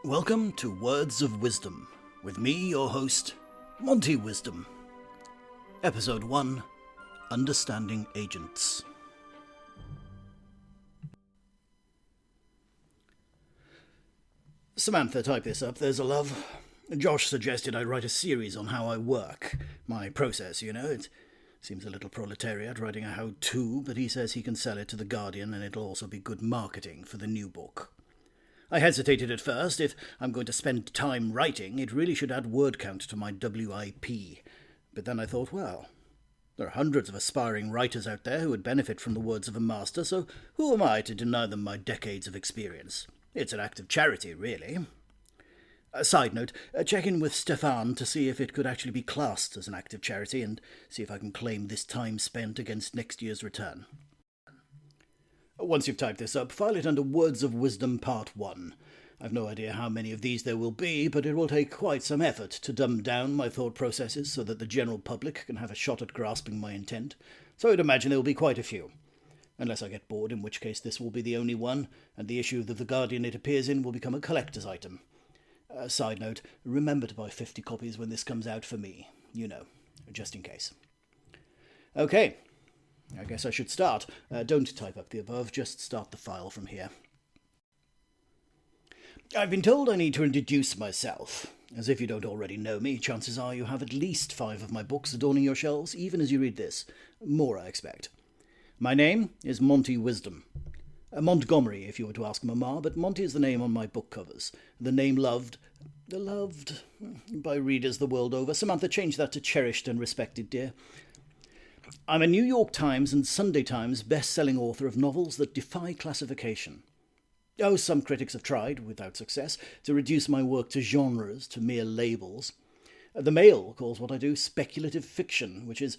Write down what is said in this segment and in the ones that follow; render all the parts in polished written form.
Welcome to Words of Wisdom, with me, your host, Monty Wisdom. Episode 1, Understanding Agents. Samantha, type this up, there's a love. Josh suggested I write a series on how I work. My process, you know. It seems a little proletariat writing a how-to, but he says he can sell it to The Guardian and it'll also be good marketing for the new book. I hesitated at first. If I'm going to spend time writing, it really should add word count to my WIP. But then I thought, well, there are hundreds of aspiring writers out there who would benefit from the words of a master, so who am I to deny them my decades of experience? It's an act of charity, really. A side note, check in with Stefan to see if it could actually be classed as an act of charity and see if I can claim this time spent against next year's return. Once you've typed this up, file it under Words of Wisdom Part 1. I've no idea how many of these there will be, but it will take quite some effort to dumb down my thought processes so that the general public can have a shot at grasping my intent, so I'd imagine there will be quite a few. Unless I get bored, in which case this will be the only one, and the issue of The Guardian it appears in will become a collector's item. Side note, remember to buy 50 copies when this comes out for me. You know, just in case. Okay. I guess I should start. Don't type up the above, just start the file from here. I've been told I need to introduce myself. As if you don't already know me, chances are you have at least 5 of my books adorning your shelves, even as you read this. More, I expect. My name is Monty Wisdom. Montgomery, if you were to ask Mamma, but Monty is the name on my book covers. The name loved by readers the world over. Samantha, change that to cherished and respected, dear. I'm a New York Times and Sunday Times best-selling author of novels that defy classification. Oh, some critics have tried, without success, to reduce my work to genres, to mere labels. The Mail calls what I do speculative fiction, which is,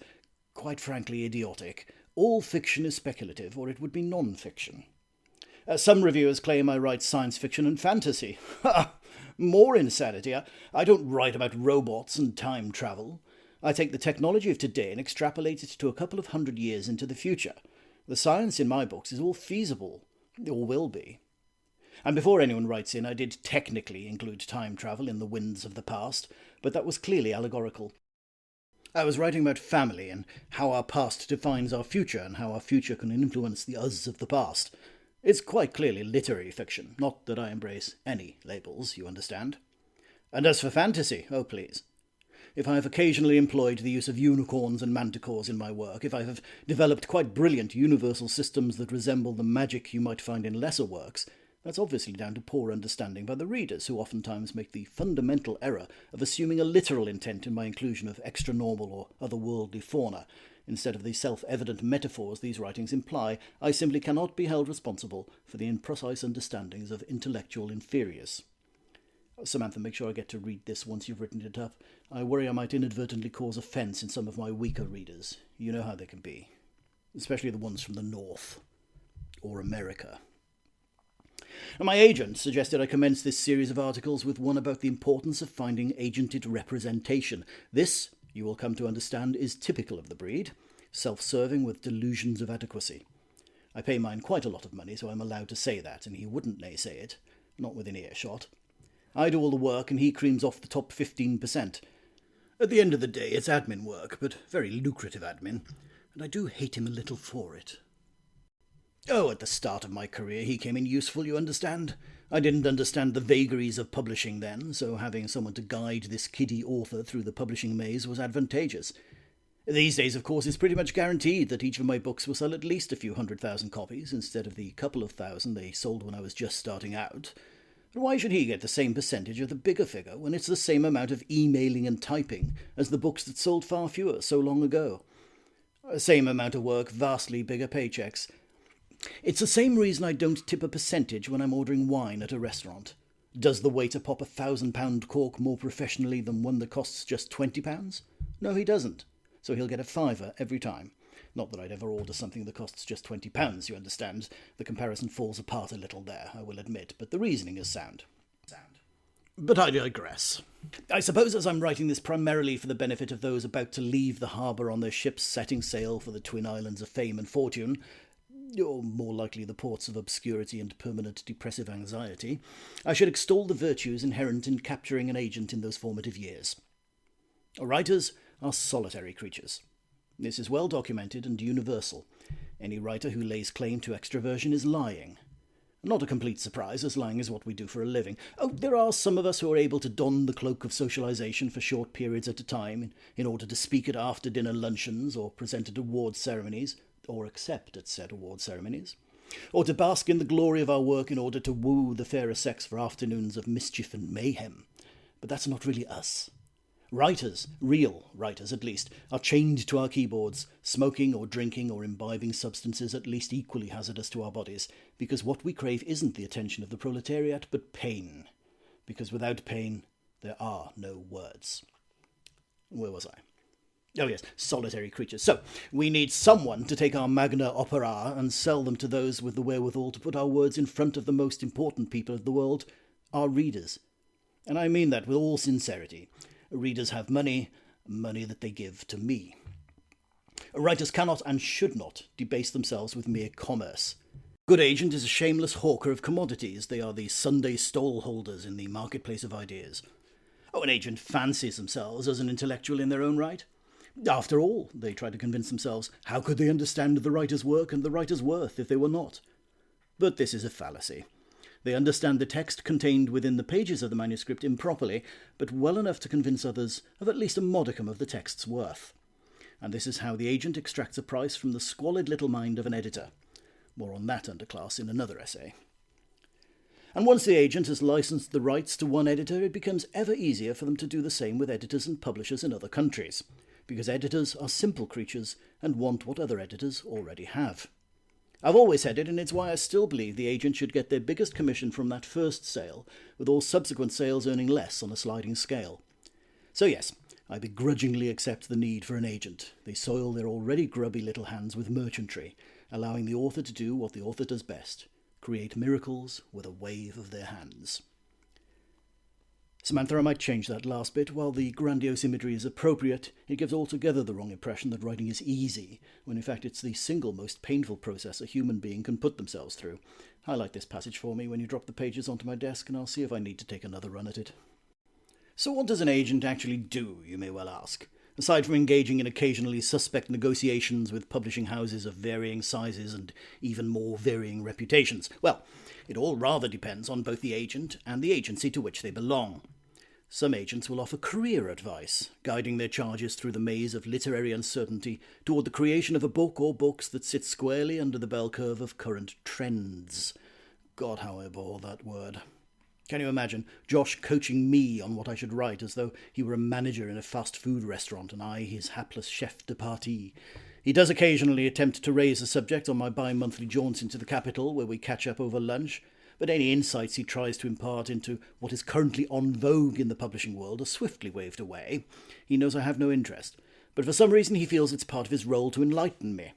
quite frankly, idiotic. All fiction is speculative, or it would be non-fiction. Some reviewers claim I write science fiction and fantasy. Ha! More insanity. I don't write about robots and time travel. I take the technology of today and extrapolate it to a couple of 100 years into the future. The science in my books is all feasible, or will be. And before anyone writes in, I did technically include time travel in The Winds of the Past, but that was clearly allegorical. I was writing about family and how our past defines our future and how our future can influence the us of the past. It's quite clearly literary fiction, not that I embrace any labels, you understand. And as for fantasy, oh please. If I have occasionally employed the use of unicorns and manticores in my work, if I have developed quite brilliant universal systems that resemble the magic you might find in lesser works, that's obviously down to poor understanding by the readers, who oftentimes make the fundamental error of assuming a literal intent in my inclusion of extra-normal or otherworldly fauna. Instead of the self-evident metaphors these writings imply, I simply cannot be held responsible for the imprecise understandings of intellectual inferiors. Samantha, make sure I get to read this once you've written it up. I worry I might inadvertently cause offence in some of my weaker readers. You know how they can be. Especially the ones from the North. Or America. And my agent suggested I commence this series of articles with one about the importance of finding agented representation. This, you will come to understand, is typical of the breed. Self-serving with delusions of adequacy. I pay mine quite a lot of money, so I'm allowed to say that, and he wouldn't naysay it. Not within earshot. I do all the work and he creams off the top 15%. At the end of the day, it's admin work, but very lucrative admin, and I do hate him a little for it. Oh, at the start of my career he came in useful, you understand? I didn't understand the vagaries of publishing then, so having someone to guide this kiddie author through the publishing maze was advantageous. These days, of course, it's pretty much guaranteed that each of my books will sell at least a few 100,000 copies, instead of the couple of thousand they sold when I was just starting out. But why should he get the same percentage of the bigger figure when it's the same amount of emailing and typing as the books that sold far fewer so long ago? Same amount of work, vastly bigger paychecks. It's the same reason I don't tip a percentage when I'm ordering wine at a restaurant. Does the waiter pop £1,000 cork more professionally than one that costs just £20? No, he doesn't. So he'll get a fiver every time. Not that I'd ever order something that costs just £20, you understand. The comparison falls apart a little there, I will admit, but the reasoning is sound. But I digress. I suppose as I'm writing this primarily for the benefit of those about to leave the harbour on their ships setting sail for the twin islands of fame and fortune, or more likely the ports of obscurity and permanent depressive anxiety, I should extol the virtues inherent in capturing an agent in those formative years. Writers are solitary creatures. This is well documented and universal. Any writer who lays claim to extroversion is lying. Not a complete surprise, as lying is what we do for a living. Oh, there are some of us who are able to don the cloak of socialization for short periods at a time in order to speak at after-dinner luncheons or present at award ceremonies, or accept at said award ceremonies, or to bask in the glory of our work in order to woo the fairer sex for afternoons of mischief and mayhem. But that's not really us. Writers, real writers at least, are chained to our keyboards, smoking or drinking or imbibing substances at least equally hazardous to our bodies, because what we crave isn't the attention of the proletariat, but pain. Because without pain, there are no words. Where was I? Oh yes, solitary creatures. So, we need someone to take our magna opera and sell them to those with the wherewithal to put our words in front of the most important people of the world, our readers. And I mean that with all sincerity. Readers have money that they give to me. Writers cannot and should not debase themselves with mere commerce. A good agent is a shameless hawker of commodities. They are the Sunday stall holders in the marketplace of ideas. Oh, an agent fancies themselves as an intellectual in their own right. After all, they try to convince themselves, how could they understand the writer's work and the writer's worth if they were not? But this is a fallacy. They understand the text contained within the pages of the manuscript improperly, but well enough to convince others of at least a modicum of the text's worth. And this is how the agent extracts a price from the squalid little mind of an editor. More on that underclass in another essay. And once the agent has licensed the rights to one editor, it becomes ever easier for them to do the same with editors and publishers in other countries, because editors are simple creatures and want what other editors already have. I've always said it, and it's why I still believe the agent should get their biggest commission from that first sale, with all subsequent sales earning less on a sliding scale. So yes, I begrudgingly accept the need for an agent. They soil their already grubby little hands with merchantry, allowing the author to do what the author does best, create miracles with a wave of their hands. Samantha, I might change that last bit. While the grandiose imagery is appropriate, it gives altogether the wrong impression that writing is easy, when in fact it's the single most painful process a human being can put themselves through. Highlight this passage for me when you drop the pages onto my desk, and I'll see if I need to take another run at it. So what does an agent actually do, you may well ask? Aside from engaging in occasionally suspect negotiations with publishing houses of varying sizes and even more varying reputations, well, it all rather depends on both the agent and the agency to which they belong. Some agents will offer career advice, guiding their charges through the maze of literary uncertainty toward the creation of a book or books that sit squarely under the bell curve of current trends. God, how I abhor that word. Can you imagine Josh coaching me on what I should write as though he were a manager in a fast food restaurant and I his hapless chef de partie? He does occasionally attempt to raise the subject on my bi-monthly jaunts into the capital, where we catch up over lunch, but any insights he tries to impart into what is currently en vogue in the publishing world are swiftly waved away. He knows I have no interest, but for some reason he feels it's part of his role to enlighten me.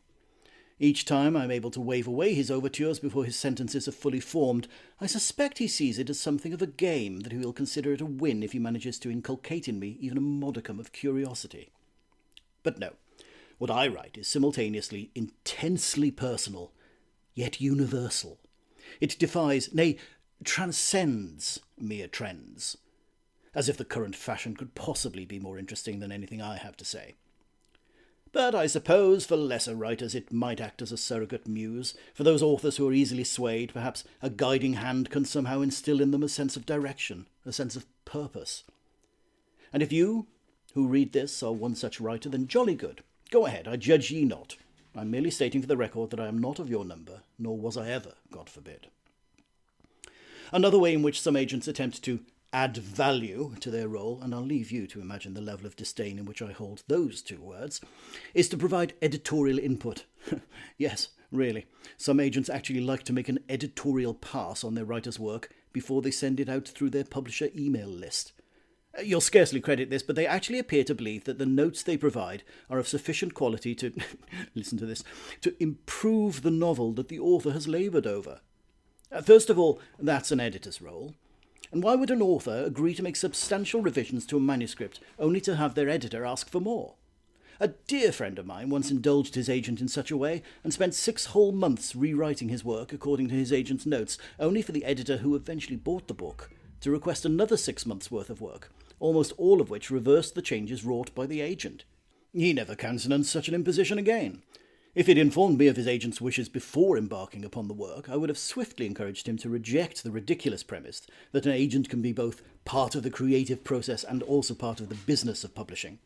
Each time I'm able to wave away his overtures before his sentences are fully formed, I suspect he sees it as something of a game, that he will consider it a win if he manages to inculcate in me even a modicum of curiosity. But no, what I write is simultaneously intensely personal, yet universal. It defies, nay, transcends mere trends, as if the current fashion could possibly be more interesting than anything I have to say. But I suppose for lesser writers it might act as a surrogate muse. For those authors who are easily swayed, perhaps a guiding hand can somehow instill in them a sense of direction, a sense of purpose. And if you, who read this, are one such writer, then jolly good. Go ahead, I judge ye not. I'm merely stating for the record that I am not of your number, nor was I ever, God forbid. Another way in which some agents attempt to add value to their role, and I'll leave you to imagine the level of disdain in which I hold those two words, is to provide editorial input. Yes, really. Some agents actually like to make an editorial pass on their writer's work before they send it out through their publisher email list. You'll scarcely credit this, but they actually appear to believe that the notes they provide are of sufficient quality to, listen to this, to improve the novel that the author has laboured over. First of all, that's an editor's role. And why would an author agree to make substantial revisions to a manuscript only to have their editor ask for more? A dear friend of mine once indulged his agent in such a way, and spent 6 whole months rewriting his work according to his agent's notes, only for the editor who eventually bought the book to request another 6 months' worth of work, almost all of which reversed the changes wrought by the agent. He never countenanced such an imposition again. If he'd informed me of his agent's wishes before embarking upon the work, I would have swiftly encouraged him to reject the ridiculous premise that an agent can be both part of the creative process and also part of the business of publishing.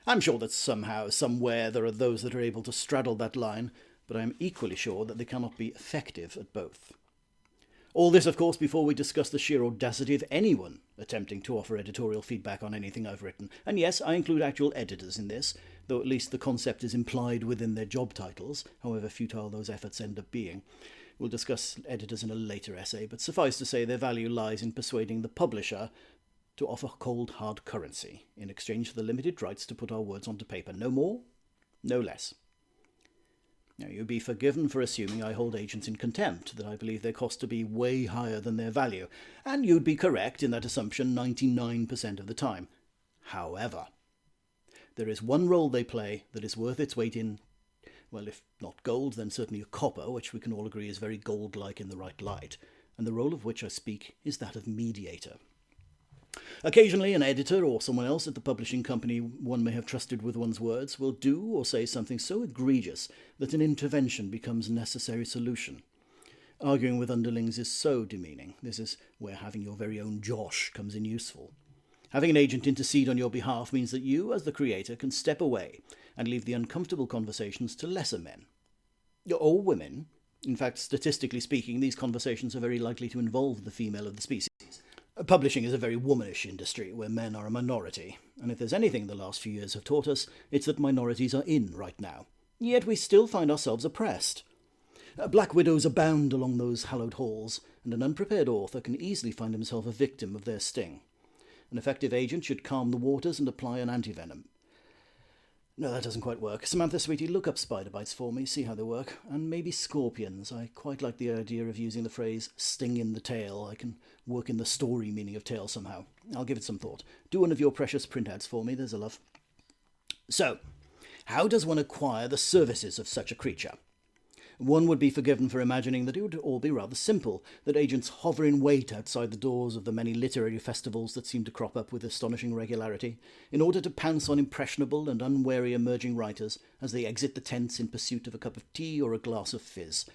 I'm sure that somehow, somewhere, there are those that are able to straddle that line, but I am equally sure that they cannot be effective at both. All this, of course, before we discuss the sheer audacity of anyone attempting to offer editorial feedback on anything I've written. And yes, I include actual editors in this, though at least the concept is implied within their job titles, however futile those efforts end up being. We'll discuss editors in a later essay, but suffice to say their value lies in persuading the publisher to offer cold, hard currency in exchange for the limited rights to put our words onto paper. No more, no less. Now, you'd be forgiven for assuming I hold agents in contempt, that I believe their cost to be way higher than their value, and you'd be correct in that assumption 99% of the time. However, there is one role they play that is worth its weight in, well, if not gold, then certainly a copper, which we can all agree is very gold-like in the right light, and the role of which I speak is that of mediator. Occasionally, an editor or someone else at the publishing company one may have trusted with one's words will do or say something so egregious that an intervention becomes a necessary solution. Arguing with underlings is so demeaning. This is where having your very own Josh comes in useful. Having an agent intercede on your behalf means that you, as the creator, can step away and leave the uncomfortable conversations to lesser men. Or women. In fact, statistically speaking, these conversations are very likely to involve the female of the species. Publishing is a very womanish industry where men are a minority, and if there's anything the last few years have taught us, it's that minorities are in right now. Yet we still find ourselves oppressed. Black widows abound along those hallowed halls, and an unprepared author can easily find himself a victim of their sting. An effective agent should calm the waters and apply an antivenom. No, that doesn't quite work. Samantha, sweetie, look up spider bites for me, see how they work. And maybe scorpions. I quite like the idea of using the phrase sting in the tail. I can work in the story meaning of tail somehow. I'll give it some thought. Do one of your precious print ads for me, there's a love. So, how does one acquire the services of such a creature? One would be forgiven for imagining that it would all be rather simple, that agents hover in wait outside the doors of the many literary festivals that seem to crop up with astonishing regularity, in order to pounce on impressionable and unwary emerging writers as they exit the tents in pursuit of a cup of tea or a glass of fizz.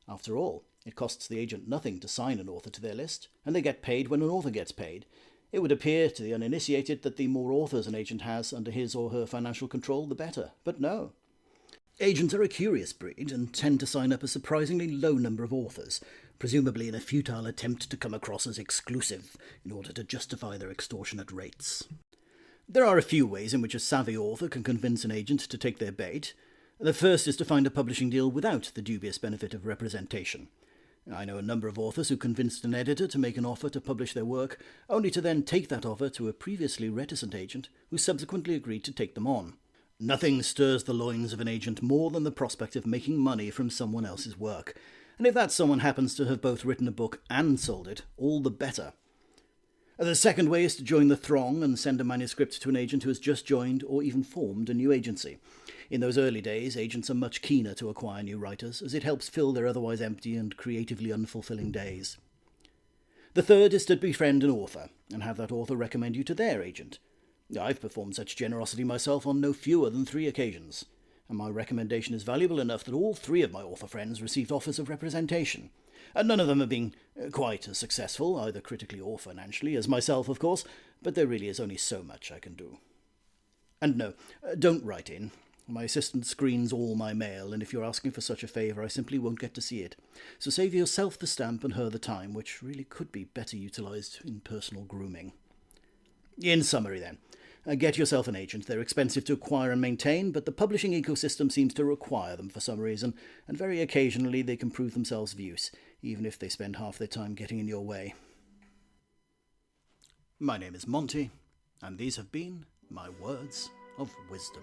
After all, it costs the agent nothing to sign an author to their list, and they get paid when an author gets paid. It would appear to the uninitiated that the more authors an agent has under his or her financial control, the better. But no. Agents are a curious breed and tend to sign up a surprisingly low number of authors, presumably in a futile attempt to come across as exclusive in order to justify their extortionate rates. There are a few ways in which a savvy author can convince an agent to take their bait. The first is to find a publishing deal without the dubious benefit of representation. I know a number of authors who convinced an editor to make an offer to publish their work, only to then take that offer to a previously reticent agent who subsequently agreed to take them on. Nothing stirs the loins of an agent more than the prospect of making money from someone else's work, and if that someone happens to have both written a book and sold it, all the better. The second way is to join the throng and send a manuscript to an agent who has just joined or even formed a new agency. In those early days, agents are much keener to acquire new writers, as it helps fill their otherwise empty and creatively unfulfilling days. The third is to befriend an author, and have that author recommend you to their agent. I've performed such generosity myself on no fewer than 3 occasions, and my recommendation is valuable enough that all 3 of my author friends received offers of representation. And none of them have been quite as successful, either critically or financially, as myself, of course, but there really is only so much I can do. And no, don't write in. My assistant screens all my mail, and if you're asking for such a favour, I simply won't get to see it. So save yourself the stamp and her the time, which really could be better utilised in personal grooming. In summary, then, get yourself an agent. They're expensive to acquire and maintain, but the publishing ecosystem seems to require them for some reason, and very occasionally they can prove themselves of use, even if they spend half their time getting in your way. My name is Monty, and these have been my words of wisdom.